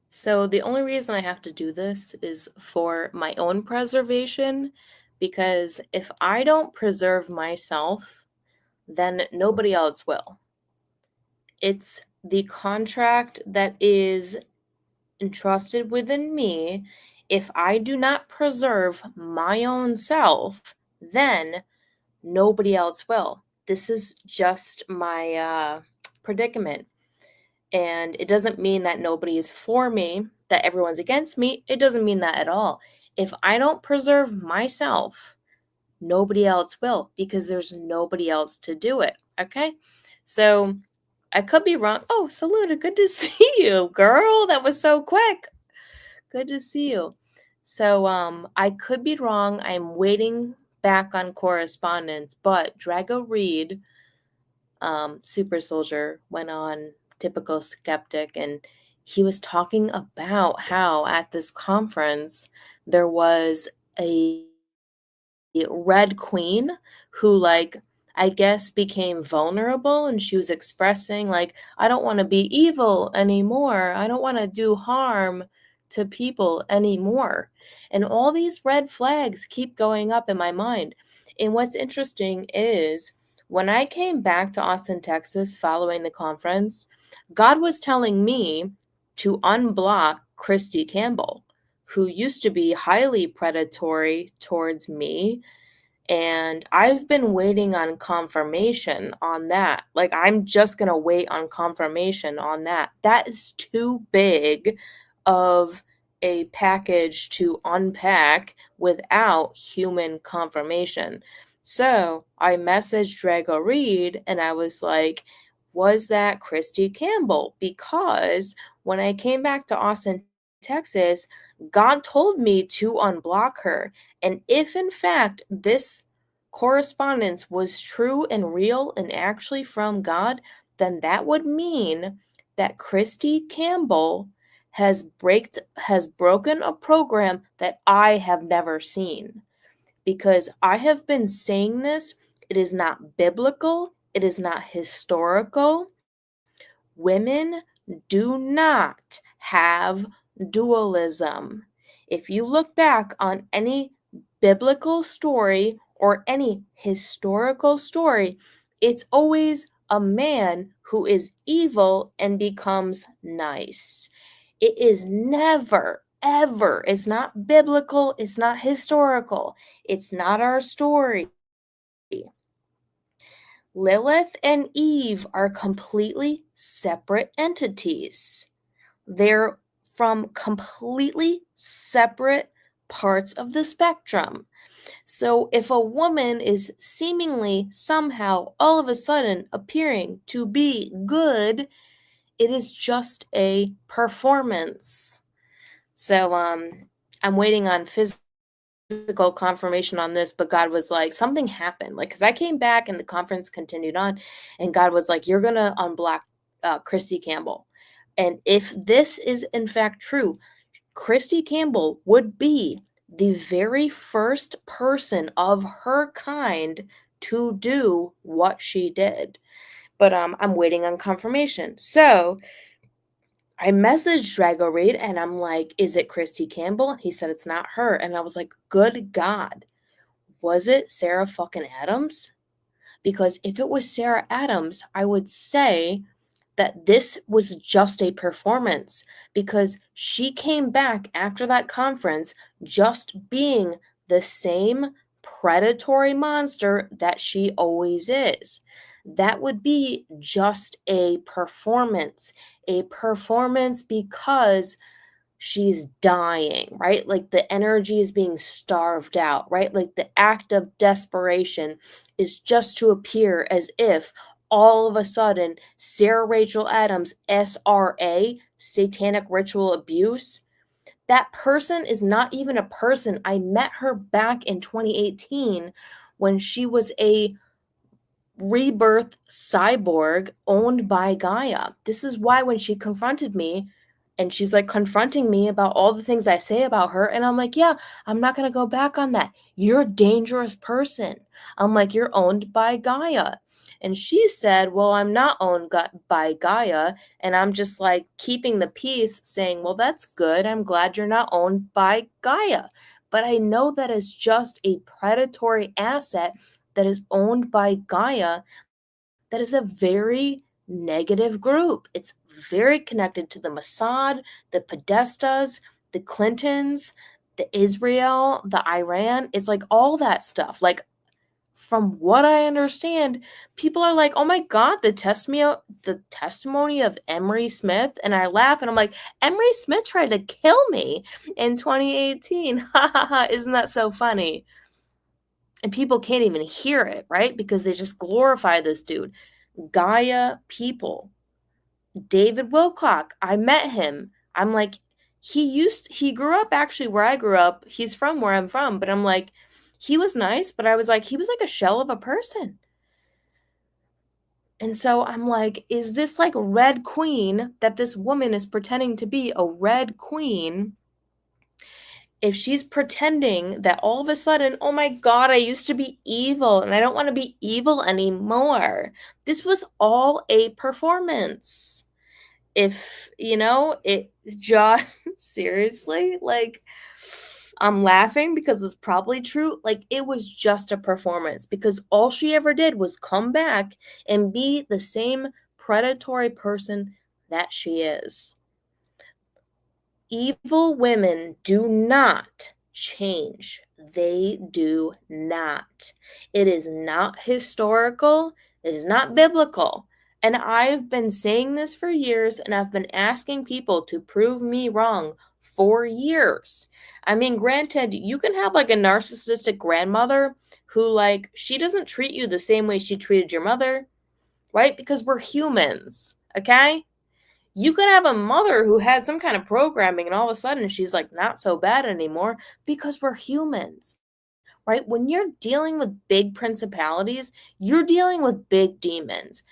So the only reason I have to do this is for my own preservation, because if I don't preserve myself, then nobody else will. It's the contract that is entrusted within me. If I do not preserve my own self, then nobody else will. This is just my predicament. And it doesn't mean that nobody is for me, that everyone's against me. It doesn't mean that at all. If I don't preserve myself, nobody else will because there's nobody else to do it. Okay. So I could be wrong. Oh, Saluda, good to see you, girl. That was so quick. Good to see you. So I could be wrong. I'm waiting back on correspondence, but Drago Reed, Super Soldier, went on Typical Skeptic, and he was talking about how at this conference there was a red queen who, like, I guess became vulnerable, and she was expressing like, I don't want to be evil anymore. I don't want to do harm to people anymore. And all these red flags keep going up in my mind. And what's interesting is when I came back to Austin, Texas following the conference, God was telling me to unblock Christy Campbell, who used to be highly predatory towards me, and I've been waiting on confirmation on that. Like, I'm just going to wait on confirmation on that. That is too big of a package to unpack without human confirmation. So I messaged Drago Reed and I was like, was that Christy Campbell? Because when I came back to Austin, Texas, God told me to unblock her. And if in fact this correspondence was true and real and actually from God, then that would mean that Christy Campbell has broken a program that I have never seen. Because I have been saying this, it is not biblical, it is not historical. Women do not have dualism. If you look back on any biblical story or any historical story, it's always a man who is evil and becomes nice. It is never, ever, it's not biblical, it's not historical, it's not our story. Lilith and Eve are completely separate entities. They're from completely separate parts of the spectrum. So if a woman is seemingly somehow all of a sudden appearing to be good, it is just a performance. So I'm waiting on physical confirmation on this, but God was like, something happened. Like, because I came back and the conference continued on, and God was like, you're going to unblock Christy Campbell. And if this is in fact true, Christy Campbell would be the very first person of her kind to do what she did. But I'm waiting on confirmation. So I messaged Drago Reed and I'm like, is it Christy Campbell? He said it's not her. And I was like, good God, was it Sarah fucking Adams? Because if it was Sarah Adams, I would say that this was just a performance because she came back after that conference just being the same predatory monster that she always is. That would be just a performance because she's dying, right? Like the energy is being starved out, right? Like the act of desperation is just to appear as if all of a sudden Sarah Rachel Adams, SRA, satanic ritual abuse, that person is not even a person. I met her back in 2018 when she was a rebirth cyborg owned by Gaia. This is why when she confronted me And she's like confronting me about all the things I say about her. And I'm like, yeah, I'm not going to go back on that. You're a dangerous person. I'm like, you're owned by Gaia. And she said, well, I'm not owned by Gaia. And I'm just like keeping the peace, saying, well, that's good. I'm glad you're not owned by Gaia. But I know that is just a predatory asset that is owned by Gaia, that is a very negative group. It's very connected to the Mossad, the Podestas, the Clintons, the Israel, the Iran. It's like all that stuff. Like, from what I understand, people are like, "Oh my God, the testimony of Emery Smith," and I laugh and I'm like, "Emery Smith tried to kill me in 2018." Ha ha ha! Isn't that so funny? And people can't even hear it, right? Because they just glorify this dude. Gaia people. David Wilcock, I met him. I'm like, he grew up actually where I grew up. He's from where I'm from, but I'm like, he was nice, but I was like, he was like a shell of a person. And so I'm like, is this like Red Queen that this woman is pretending to be a Red Queen? If she's pretending that all of a sudden, oh my God, I used to be evil and I don't want to be evil anymore. This was all a performance. If, it just seriously, like, I'm laughing because it's probably true. Like, it was just a performance because all she ever did was come back and be the same predatory person that she is. Evil women do not change. They do not. It is not historical. It is not biblical. And I've been saying this for years, and I've been asking people to prove me wrong for years. I mean, granted, you can have like a narcissistic grandmother who, like, she doesn't treat you the same way she treated your mother, right? Because we're humans, okay? You could have a mother who had some kind of programming and all of a sudden she's like not so bad anymore because we're humans, right? When you're dealing with big principalities, you're dealing with big demons.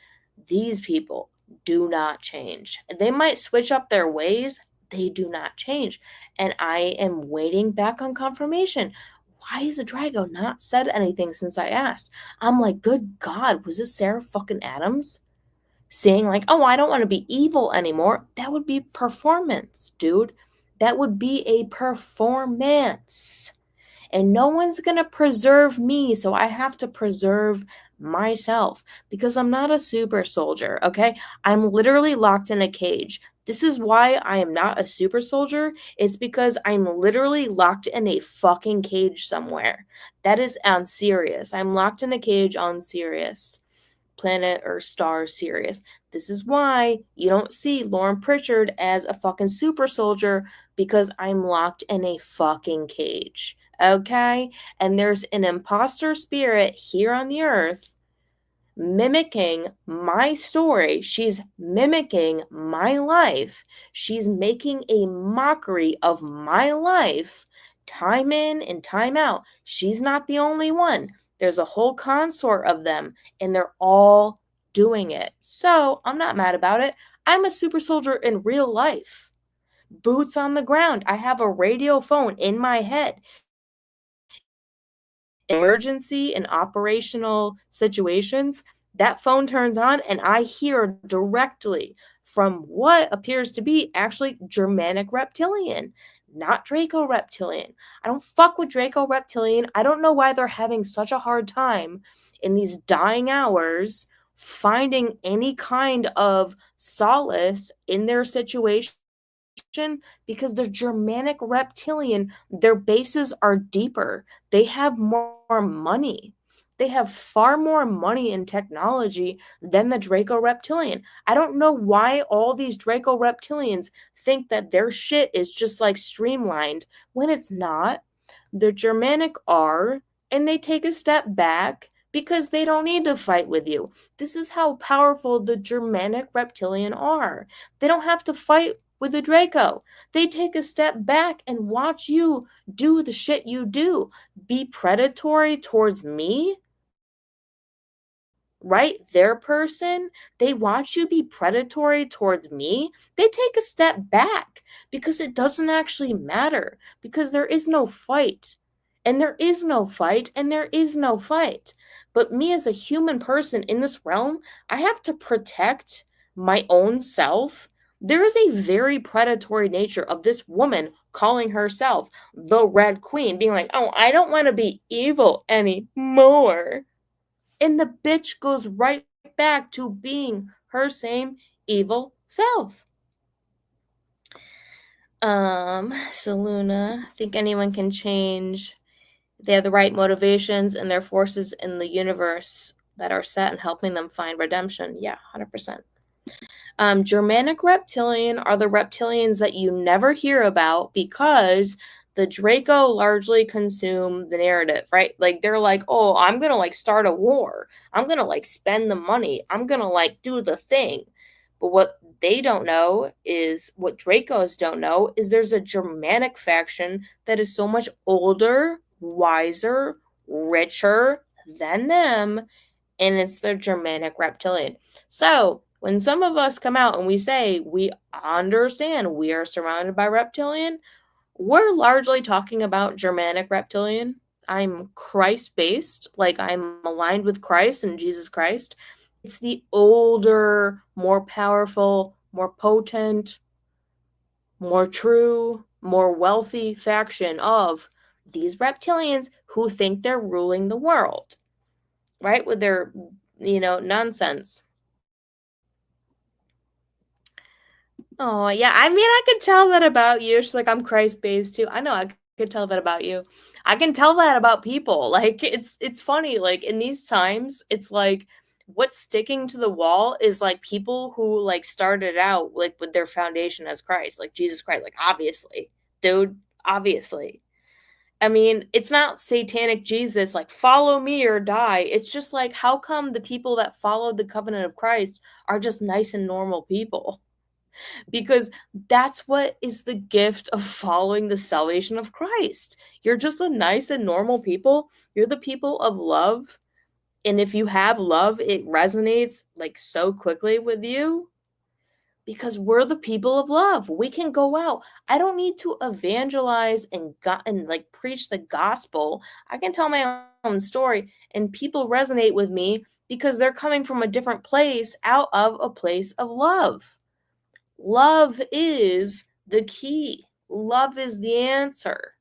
These people do not change. They might switch up their ways, they do not change. And I am waiting back on confirmation. Why has the Drago not said anything since I asked? I'm like, good God, was this Sarah fucking Adams? Saying like, "Oh, I don't want to be evil anymore." That would be performance, dude. That would be a performance. And no one's going to preserve me, so I have to preserve myself because I'm not a super soldier, okay? I'm literally locked in a cage. This is why I am not a super soldier. It's because I'm literally locked in a fucking cage somewhere. That is on Sirius. I'm locked in a cage on Sirius. Planet or star Sirius. This is why you don't see Lauren Pritchard as a fucking super soldier, because I'm locked in a fucking cage. Okay? And there's an imposter spirit here on the earth mimicking my story. She's mimicking my life. She's making a mockery of my life time in and time out. She's not the only one. There's a whole consort of them, and they're all doing it. So I'm not mad about it. I'm a super soldier in real life. Boots on the ground. I have a radio phone in my head. Emergency and operational situations, that phone turns on and I hear directly from what appears to be actually Germanic reptilian, not Draco reptilian. I don't fuck with Draco reptilian. I don't know why they're having such a hard time in these dying hours finding any kind of solace in their situation, because the Germanic reptilian, their bases are deeper. They have more money. They have far more money and technology than the Draco reptilian. I don't know why all these Draco reptilians think that their shit is just like streamlined when it's not. The Germanic are, and they take a step back because they don't need to fight with you. This is how powerful the Germanic reptilian are. They don't have to fight with the Draco. They take a step back and watch you do the shit you do. Be predatory towards me? right? Their person, they watch you be predatory towards me, they take a step back because it doesn't actually matter because there is no fight. And there is no fight, and there is no fight. But me as a human person in this realm, I have to protect my own self. There is a very predatory nature of this woman calling herself the Red Queen, being like, oh, I don't want to be evil anymore. And the bitch goes right back to being her same evil self. Seluna, think anyone can change. They have the right motivations and their forces in the universe that are set and helping them find redemption. Yeah, 100%. Germanic reptilian are the reptilians that you never hear about because the Draco largely consume the narrative, right? Like they're like, oh, I'm gonna like start a war. I'm gonna like spend the money. I'm gonna like do the thing. But what they don't know is what Dracos don't know is there's a Germanic faction that is so much older, wiser, richer than them, and it's the Germanic reptilian. So when some of us come out and we say we understand we are surrounded by reptilian, we're largely talking about Germanic reptilian. I'm Christ based, like I'm aligned with Christ and Jesus Christ. It's the older, more powerful, more potent, more true, more wealthy faction of these reptilians who think they're ruling the world, right? With their, nonsense. Oh, yeah. I mean, I could tell that about you. She's like, I'm Christ-based too. I know I could tell that about you. I can tell that about people. Like it's funny. Like in these times, it's like what's sticking to the wall is like people who like started out like with their foundation as Christ, like Jesus Christ. Like obviously, dude, obviously. I mean, it's not satanic Jesus, like follow me or die. It's just like how come the people that followed the covenant of Christ are just nice and normal people? Because that's what is the gift of following the salvation of Christ. You're just a nice and normal people. You're the people of love. And if you have love, it resonates like so quickly with you because we're the people of love. We can go out. I don't need to evangelize and like preach the gospel. I can tell my own story and people resonate with me because they're coming from a different place out of a place of love. Love is the key. Love is the answer.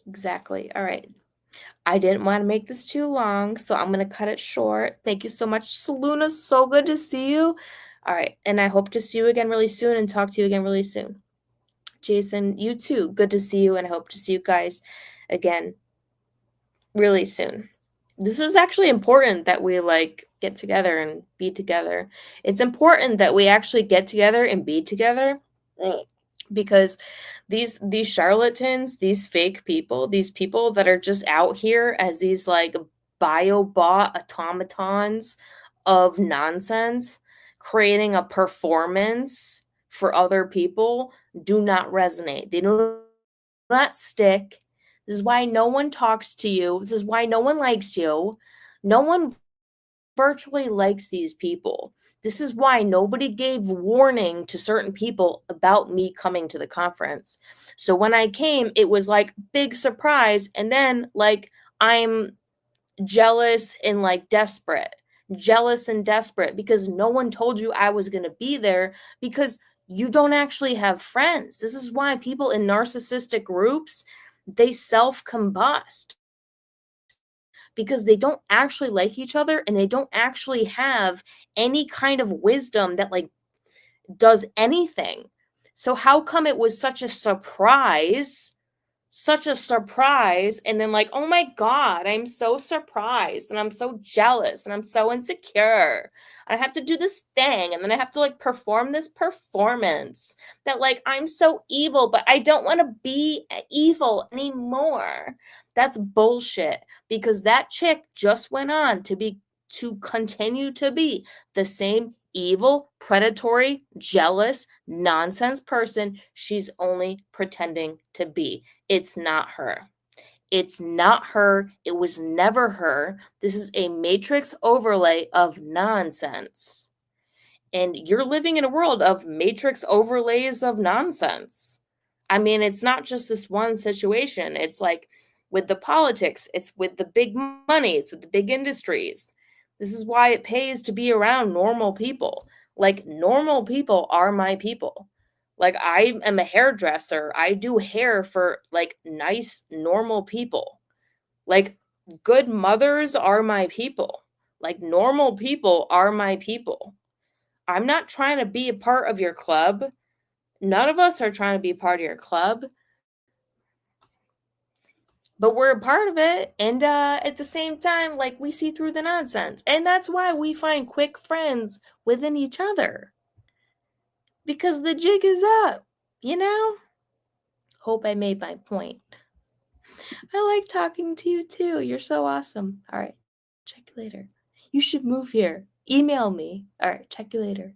Exactly. All right. I didn't want to make this too long, so I'm going to cut it short. Thank you so much, Seluna. So good to see you. All right. And I hope to see you again really soon and talk to you again really soon. Jason, you too. Good to see you and I hope to see you guys again really soon. This is actually important that we like get together and be together. It's important that we actually get together and be together because these charlatans, these fake people, these people that are just out here as these like bio-bot automatons of nonsense creating a performance for other people do not resonate. They do not stick. This is why no one talks to you. This is why no one likes you. No one virtually likes these people. This is why nobody gave warning to certain people about me coming to the conference. So when I came, it was like big surprise. And then like I'm jealous and like desperate. Jealous and desperate because no one told you I was going to be there because you don't actually have friends. This is why people in narcissistic groups, they self-combust because they don't actually like each other and they don't actually have any kind of wisdom that like does anything. So how come it was such a surprise? Such a surprise, and then like, oh my god, I'm so surprised and I'm so jealous and I'm so insecure. I have to do this thing and then I have to like perform this performance that like I'm so evil, but I don't want to be evil anymore. That's bullshit because that chick just went on to continue to be the same evil, predatory, jealous, nonsense person she's only pretending to be. It's not her. It's not her. It was never her. This is a matrix overlay of nonsense. And you're living in a world of matrix overlays of nonsense. I mean, it's not just this one situation. It's like with the politics, it's with the big money, it's with the big industries. This is why it pays to be around normal people. Like, normal people are my people. Like, I am a hairdresser. I do hair for like nice, normal people. Like, good mothers are my people. Like, normal people are my people. I'm not trying to be a part of your club. None of us are trying to be a part of your club, but we're a part of it. And at the same time, like, we see through the nonsense. And that's why we find quick friends within each other. Because the jig is up, you know? Hope I made my point. I like talking to you too. You're so awesome. All right. Check you later. You should move here. Email me. All right. Check you later.